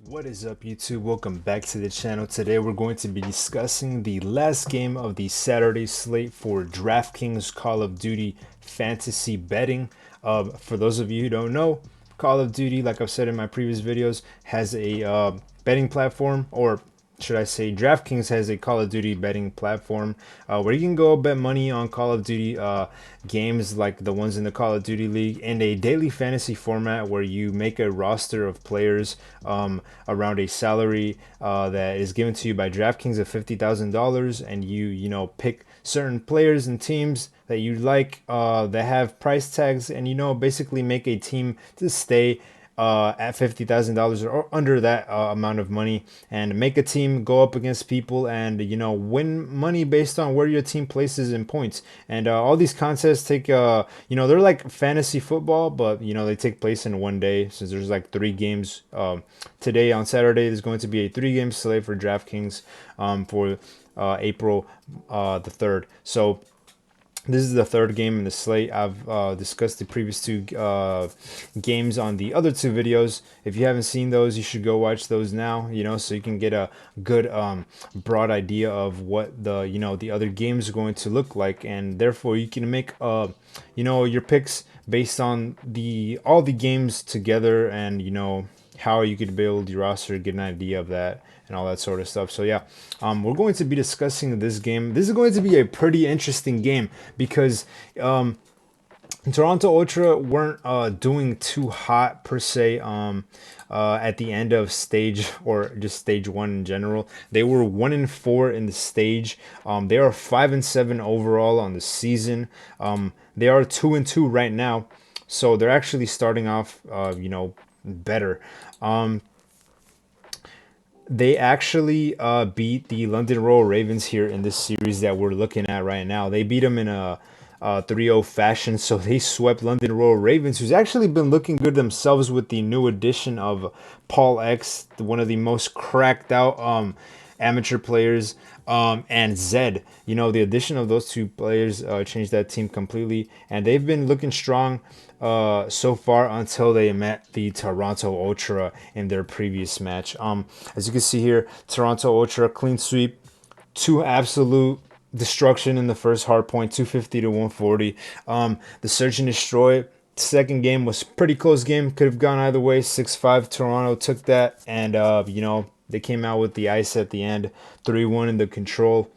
What is up, YouTube? Welcome back to the channel. Today we're going to be discussing the last game of the Saturday slate for Draftkings Call of Duty Fantasy Betting. For those of you who don't know, Call of Duty, like I've said in my previous videos, has a betting platform, or should I say DraftKings has a Call of Duty betting platform where you can go bet money on Call of Duty games like the ones in the Call of Duty League in a daily fantasy format where you make a roster of players around a salary that is given to you by DraftKings of $50,000, and you pick certain players and teams that you like that have price tags, and basically make a team to stay at $50,000 or under that amount of money, and make a team go up against people and win money based on where your team places in points. And all these contests take they're like fantasy football, but they take place in one day, since there's like 3 games. Today on Saturday there's going to be a 3-game slate for DraftKings for April the 3rd. So this is the third game in the slate. I've discussed the previous 2 games on the other 2 videos. If you haven't seen those, you should go watch those now, so you can get a good broad idea of what the other games are going to look like, and therefore you can make your picks based on all the games together, and how you could build your roster, get an idea of that, and all that sort of stuff. So yeah, we're going to be discussing this game. This is going to be a pretty interesting game because Toronto Ultra weren't doing too hot per se at the end of stage, or just stage 1 in general. They were 1-4 in the stage. They are 5-7 overall on the season. They are 2-2 right now, so they're actually starting off better. They actually beat the London Royal Ravens here in this series that we're looking at right now. They beat them in a 3-0 fashion, so they swept London Royal Ravens, who's actually been looking good themselves with the new addition of Paul X, one of the most cracked out amateur players, and Zed. The addition of those 2 players changed that team completely, and they've been looking strong so far until they met the Toronto Ultra in their previous match. As you can see here, Toronto Ultra clean sweep, 2 absolute destruction in the first hard point, 250 to 140. The Search and Destroy second game was pretty close game, could have gone either way. 6-5 Toronto took that, and they came out with the ice at the end, 3-1 in the control.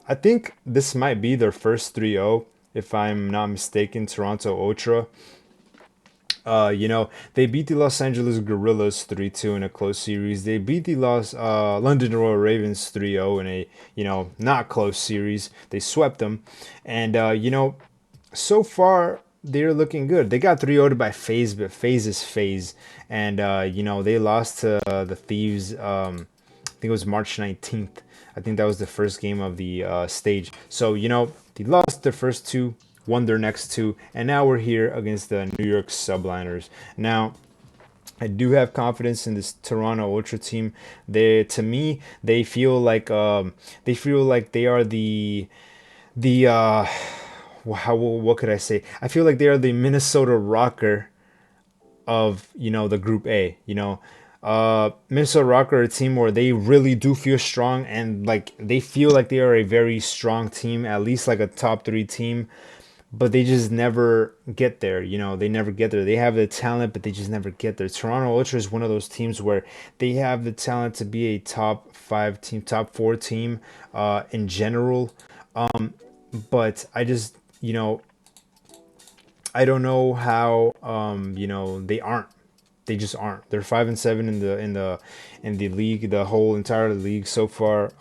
I think this might be their first 3-0, if I'm not mistaken, Toronto Ultra. They beat the Los Angeles Guerrillas 3-2 in a close series. They beat the London Royal Ravens 3-0 in a, not close series. They swept them. And, so far, they're looking good. They got 3-0'd by FaZe, but FaZe is FaZe. And, they lost to the Thieves, I think it was March 19th. I think that was the first game of the stage. So, they lost their first 2, won their next 2, and now we're here against the New York Subliners. Now, I do have confidence in this Toronto Ultra team. To me, they feel like they are what could I say? I feel like they are the Minnesota Rocker of the Group A. Minnesota Rocker are a team where they really do feel strong, and like they feel like they are a very strong team, at least like a top 3 team, but they just never get there. They never get there. They have the talent, but they just never get there. Toronto Ultra is one of those teams where they have the talent to be a top 5 team, top 4 team in general. But I just, I don't know how, they aren't. They just aren't. They're 5-7 in the league, the whole entire league so far.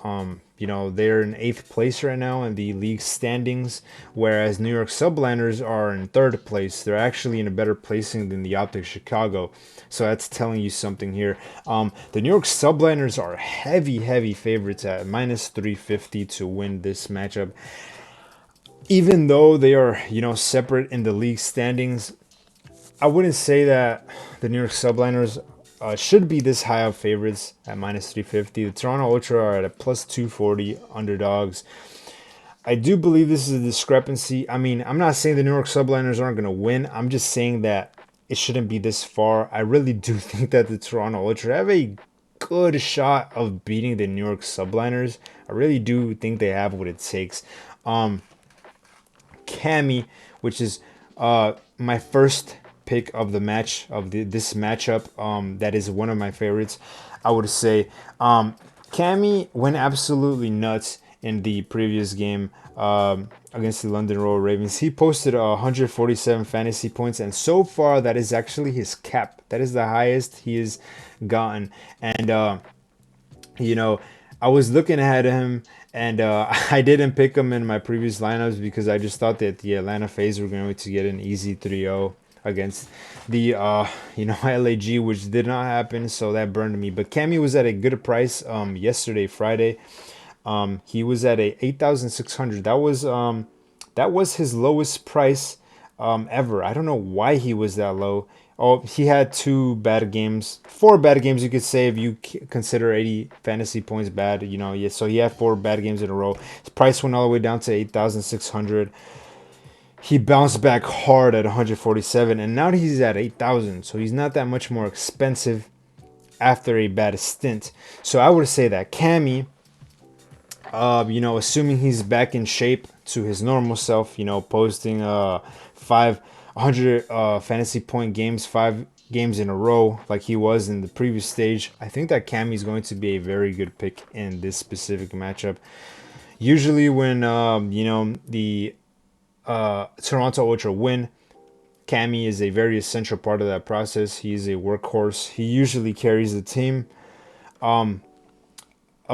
They're in 8th place right now in the league standings, whereas New York Subliners are in 3rd place. They're actually in a better placing than the Optic Chicago. So that's telling you something here. The New York Subliners are heavy favorites at -350 to win this matchup. Even though they are, separate in the league standings, I wouldn't say that the New York Subliners should be this high of favorites at -350. The Toronto Ultra are at a +240 underdogs. I do believe this is a discrepancy. I mean, I'm not saying the New York Subliners aren't going to win. I'm just saying that it shouldn't be this far. I really do think that the Toronto Ultra have a good shot of beating the New York Subliners. I really do think they have what it takes. Um, Cammy, which is my first pick of the match of this matchup. That is one of my favorites. I would say Cammy went absolutely nuts in the previous game against the London Royal Ravens. He posted 147 fantasy points, and so far that is actually his cap. That is the highest he has gotten, and you know, I was looking at him, and I didn't pick him in my previous lineups because I just thought that the Atlanta FaZe were going to get an easy 3-0 against the LAG, which did not happen, so that burned me. But Cammy was at a good price yesterday, Friday. He was at a 8,600. That was his lowest price ever. I don't know why he was that low. Oh, he had four bad games, you could say, if you consider 80 fantasy points bad. Yeah. So he had four bad games in a row. His price went all the way down to 8,600. He bounced back hard at 147, and now he's at 8,000. So he's not that much more expensive after a bad stint. So I would say that Cammy, assuming he's back in shape to his normal self, posting 500 fantasy point games, 5 games in a row like he was in the previous stage, I think that Cammy is going to be a very good pick in this specific matchup. Usually when the Toronto Ultra win, Cammy is a very essential part of that process. He's a workhorse. He usually carries the team. A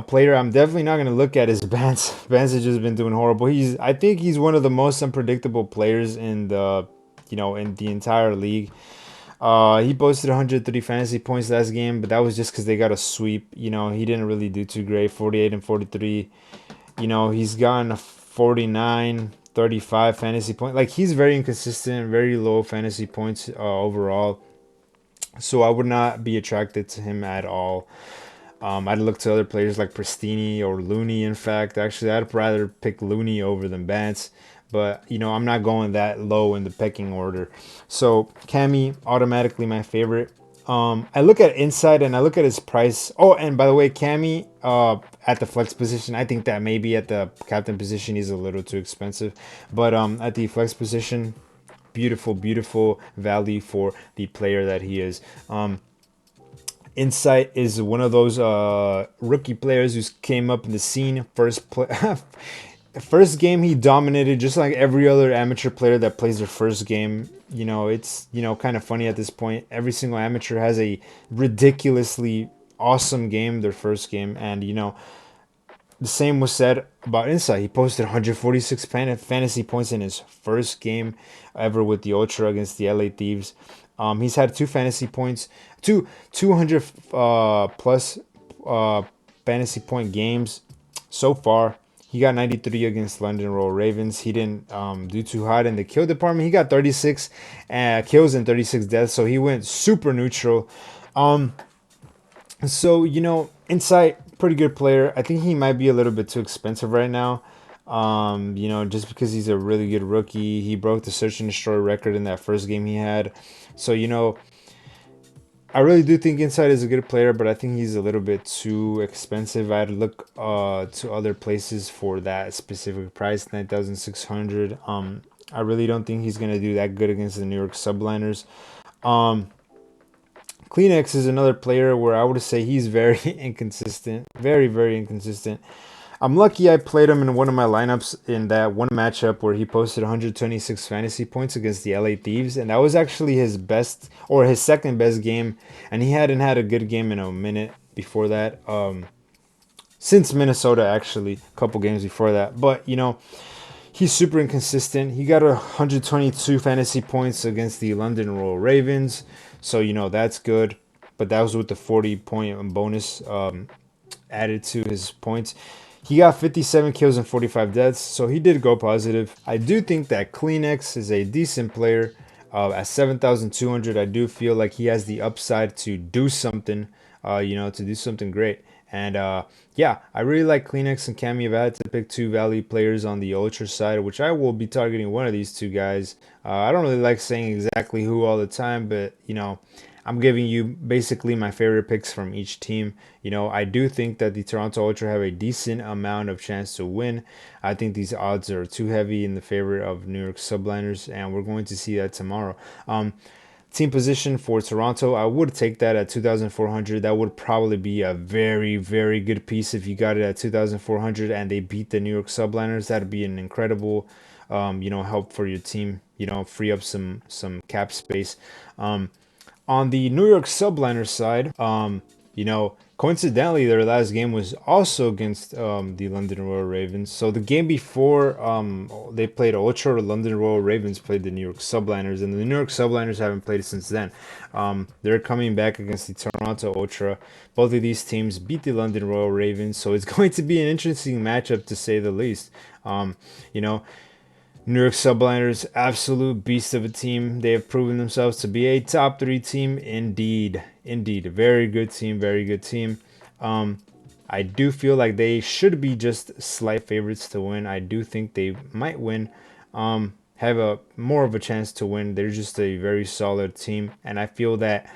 player I'm definitely not going to look at is Vance. Vance has just been doing horrible. I think he's one of the most unpredictable players in the entire league. He posted 103 fantasy points last game, but that was just because they got a sweep. He didn't really do too great. 48 and 43. He's gotten a 49, 35 fantasy point. Like, he's very inconsistent, very low fantasy points overall. So I would not be attracted to him at all. I'd look to other players like Pristini or Looney. In fact, actually, I'd rather pick Looney over than Bance. But I'm not going that low in the pecking order. So Cammy, automatically my favorite. I look at inside and I look at his price. Oh, and by the way, Cammy at the flex position, I think that maybe at the captain position he's a little too expensive. But at the flex position, beautiful, beautiful value for the player that he is. Insight is one of those rookie players who came up in the scene first game. He dominated just like every other amateur player that plays their first game. It's kind of funny at this point. Every single amateur has a ridiculously awesome game their first game, and the same was said about Insight. He posted 146 fantasy points in his first game ever with the Ultra against the LA Thieves. He's had 200 plus fantasy point games so far. He got 93 against London Royal Ravens. He didn't do too hot in the kill department. He got 36 kills and 36 deaths, so he went super neutral. So Insight, pretty good player. I think he might be a little bit too expensive right now. Just because he's a really good rookie. He broke the search and destroy record in that first game he had. So, I really do think Inside is a good player, but I think he's a little bit too expensive. I'd look to other places for that specific price, 9,600. I really don't think he's going to do that good against the New York Subliners. Kleenex is another player where I would say he's very inconsistent. Very, very inconsistent. I'm lucky I played him in one of my lineups in that one matchup where he posted 126 fantasy points against the LA Thieves, and that was actually his best or his second best game, and he hadn't had a good game in a minute before that. Since Minnesota, actually, a couple games before that. But he's super inconsistent. He got 122 fantasy points against the London Royal Ravens, so that's good. But that was with the 40-point bonus added to his points. He got 57 kills and 45 deaths, so he did go positive. I do think that Kleenex is a decent player. At 7,200, I do feel like he has the upside to do something, to do something great. And yeah, I really like Kleenex and Cammy. If I had to pick two value players on the Ultra side, which I will be targeting one of these two guys. I don't really like saying exactly who all the time, but I'm giving you basically my favorite picks from each team. I do think that the Toronto Ultra have a decent amount of chance to win. I think these odds are too heavy in the favor of New York Subliners, and we're going to see that tomorrow. Team position for Toronto, I would take that at 2,400. That would probably be a very, very good piece if you got it at 2,400 and they beat the New York Subliners. That'd be an incredible, help for your team. Free up some cap space. On the New York Subliners side, coincidentally, their last game was also against the London Royal Ravens. So the game before they played Ultra, the London Royal Ravens played the New York Subliners, and the New York Subliners haven't played since then. They're coming back against the Toronto Ultra. Both of these teams beat the London Royal Ravens, so it's going to be an interesting matchup to say the least. Um, you know, New York Subliners, absolute beast of a team. They have proven themselves to be a top three team indeed. Indeed. A very good team, very good team. I do feel like they should be just slight favorites to win. I do think they might win. Have a more of a chance to win. They're just a very solid team. And I feel that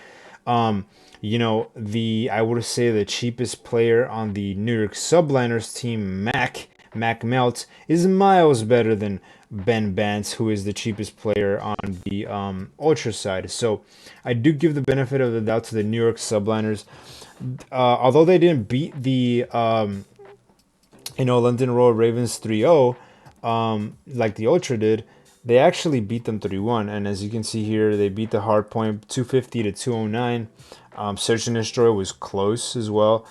I would say the cheapest player on the New York Subliners team, Mac Melt, is miles better than Ben Bance, who is the cheapest player on the Ultra side. So I do give the benefit of the doubt to the New York Subliners. Although they didn't beat the London Royal Ravens 3-0 like the Ultra did, they actually beat them 3-1. And as you can see here, they beat the hard point 250 to 209. Search and Destroy was close as well.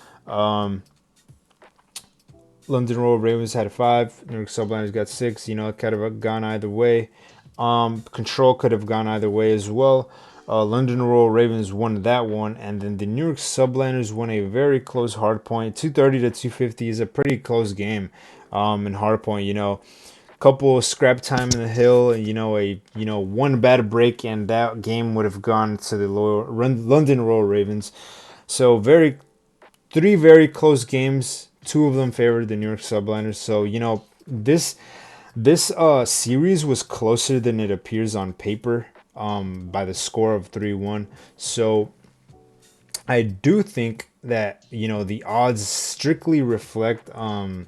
London Royal Ravens had 5. New York Subliners got 6. It could have gone either way. Control could have gone either way as well. London Royal Ravens won that one, and then the New York Subliners won a very close hard point. 230 to 250 is a pretty close game. In hard point, couple of scrap time in the hill, and one bad break, and that game would have gone to the London Royal Ravens. So three very close games. Two of them favored the New York Subliners. So this series was closer than it appears on paper. By the score of 3-1. So I do think that the odds strictly reflect. I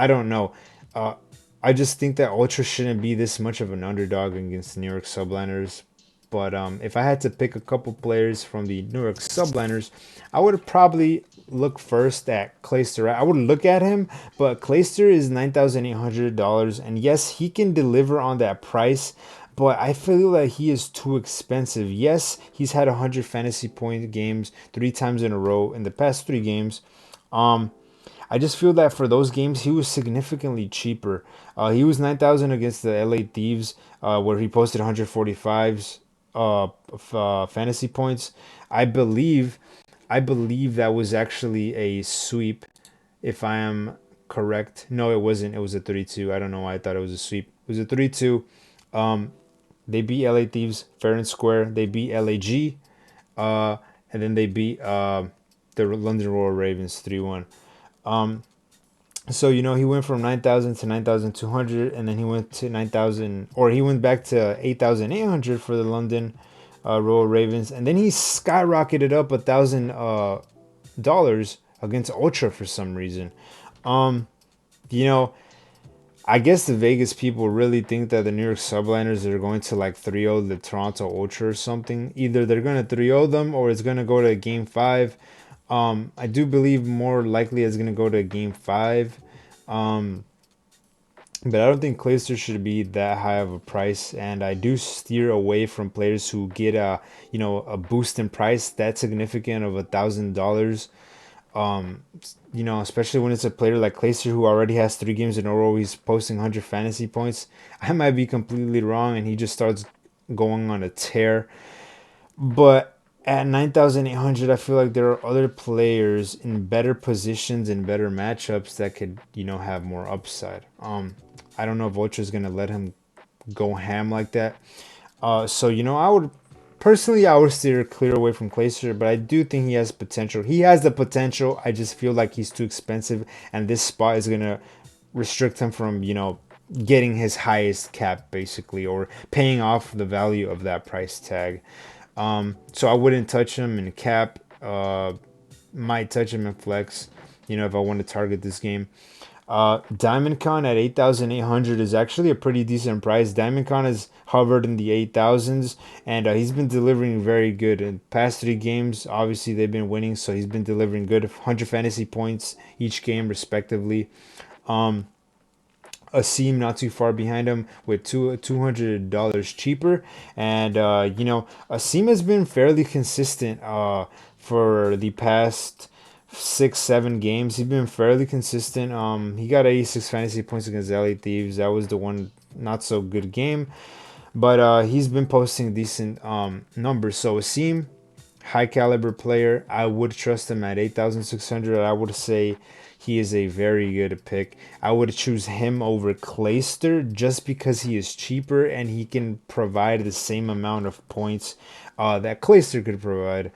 don't know. I just think that Ultra shouldn't be this much of an underdog against the New York Subliners. But if I had to pick a couple players from the New York Subliners, I would probably look first at Clayster. I would look at him, but Clayster is $9,800, and yes, he can deliver on that price. But I feel that he is too expensive. Yes, he's had 100 fantasy point games 3 times in a row in the past 3 games. I just feel that for those games, he was significantly cheaper. He was 9,000 against the LA Thieves, where he posted 145s fantasy points. I believe, I believe that was actually a sweep, if I am correct. No, it wasn't. It was a 32. I don't know why I thought it was a sweep. It was a 32. They beat LA Thieves fair and square. They beat LAG, and then they beat the London Royal Ravens 3-1. So he went from 9,000 to 9,200, and then he went to 9,000, or he went back to 8,800 for the London Royal Ravens, and then he skyrocketed up $1,000 against Ultra for some reason. You know, I guess the Vegas people really think that the New York Subliners are going to like 3-0 the Toronto Ultra or something. Either they're going to 3-0 them or it's going to go to game 5. I do believe more likely it's going to go to game 5. But I don't think Clayster should be that high of a price, and I do steer away from players who get a boost in price that significant of $1,000. Especially when it's a player like Clayster who already has 3 games in a row, he's posting 100 fantasy points. I might be completely wrong, and he just starts going on a tear. But at 9,800, I feel like there are other players in better positions and better matchups that could, have more upside. I don't know if Ultra's gonna let him go ham like that. So I would Personally, I would steer clear away from Clayster, but I do think he has potential. He has the potential. I just feel like he's too expensive, and this spot is gonna restrict him from, getting his highest cap basically, or paying off the value of that price tag. So I wouldn't touch him in cap. Might touch him in flex, if I want to target this game. Diamond Con at 8,800 is actually a pretty decent price. Diamond Con has hovered in the 8,000s, and he's been delivering very good. In past 3 games, obviously, they've been winning, so he's been delivering good 100 fantasy points each game, respectively. Asim not too far behind him with $200 cheaper, and Asim has been fairly consistent for the past 6-7 games. He's been fairly consistent. He got 86 fantasy points against LA Thieves. That was the one not so good game, but he's been posting decent numbers. So Asim, high caliber player. I would trust him at 8,600. I would say he is a very good pick. I would choose him over Clayster just because he is cheaper and he can provide the same amount of points that Clayster could provide.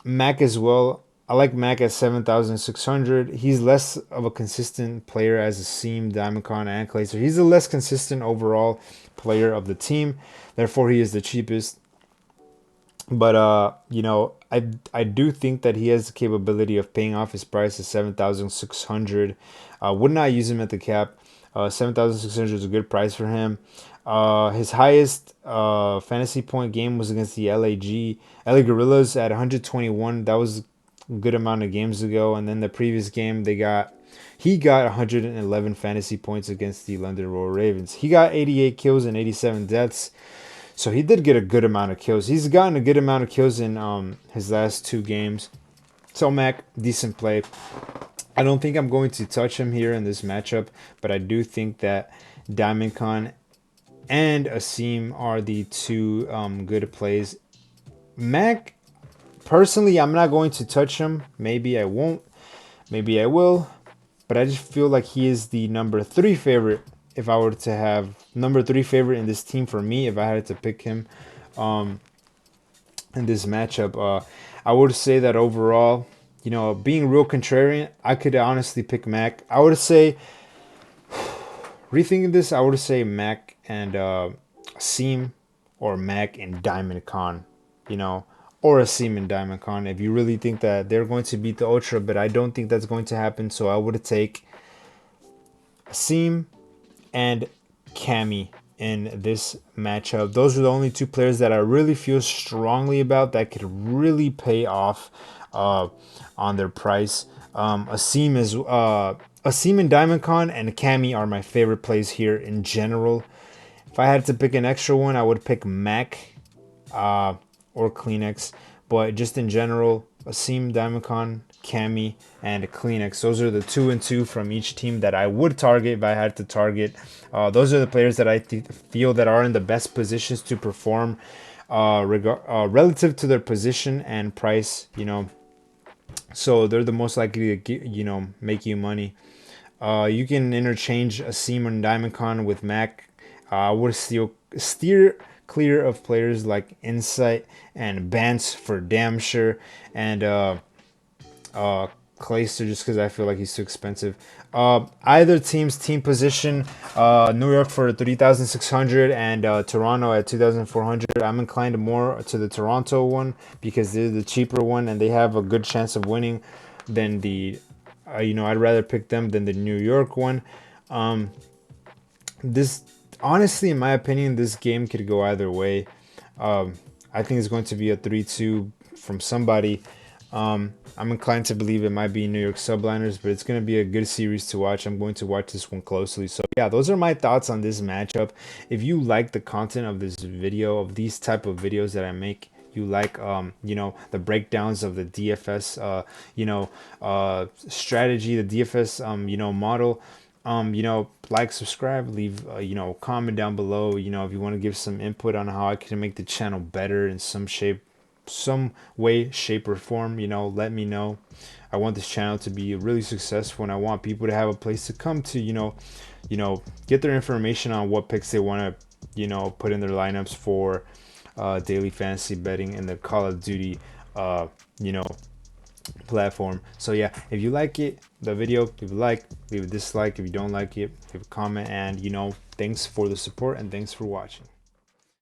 Mac as well. I like Mac at 7,600. He's less of a consistent player as a Seam, Diamondcon, and Clayster. He's the less consistent overall player of the team. Therefore, he is the cheapest. But I do think that he has the capability of paying off his price at 7,600. Would not use him at the cap. 7,600 is a good price for him. His highest fantasy point game was against the LA Gorillas at 121. That was a good amount of games ago. And then the previous game he got 111 fantasy points against the London Royal Ravens. He got 88 kills and 87 deaths. So he did get a good amount of kills. He's gotten a good amount of kills in his last 2 games. So Mac, decent play. I don't think I'm going to touch him here in this matchup, but I do think that Diamond Con and Asim are the 2 good plays. Mac, personally, I'm not going to touch him. Maybe I won't. Maybe I will. But I just feel like he is the number 3 favorite. If I were to have number 3 favorite in this team for me, if I had to pick him in this matchup, I would say that overall, being real contrarian, I could honestly pick Mac. I would say, rethinking this, I would say Mac and Seam, or Mac and Diamond Con, or Asim and Diamond Con. If you really think that they're going to beat the Ultra, but I don't think that's going to happen, so I would take Asim and Cammy in this matchup. Those are the only 2 players that I really feel strongly about that could really pay off on their price. Asim and Diamond Con and Cammy are my favorite plays here in general. If I had to pick an extra one, I would pick Mac or Kleenex. But just in general, Asim, Diamond Con, Cammy, and Kleenex. Those are the 2 and 2 from each team that I would target if I had to target. Those are the players that I feel that are in the best positions to perform relative to their position and price. So they're the most likely to get, make you money. You can interchange Asim and Diamond Con with Mac. I would still steer clear of players like Insight and Bance for damn sure, and Clayster just because I feel like he's too expensive. Either team's team position, New York for 3,600 and Toronto at 2,400. I'm inclined more to the Toronto one because they're the cheaper one and they have a good chance of winning than the, I'd rather pick them than the New York one. This honestly, in my opinion, this game could go either way. I think it's going to be a 3-2 from somebody. I'm inclined to believe it might be New York Subliners, but it's going to be a good series to watch. I'm going to watch this one closely. So yeah, those are my thoughts on this matchup. If you like the content of this video, of these type of videos that I make, you like the breakdowns of the DFS strategy, the DFS model, like, subscribe, leave comment down below, if you want to give some input on how I can make the channel better in some way, shape, or form. Let me know. I want this channel to be really successful, and I want people to have a place to come to get their information on what picks they want to you know, put in their lineups for daily fantasy betting in the Call of Duty, you know, platform. So yeah, if you like it, the video, leave a like, leave a dislike. If you don't like it, leave a comment. And you know, thanks for the support and thanks for watching.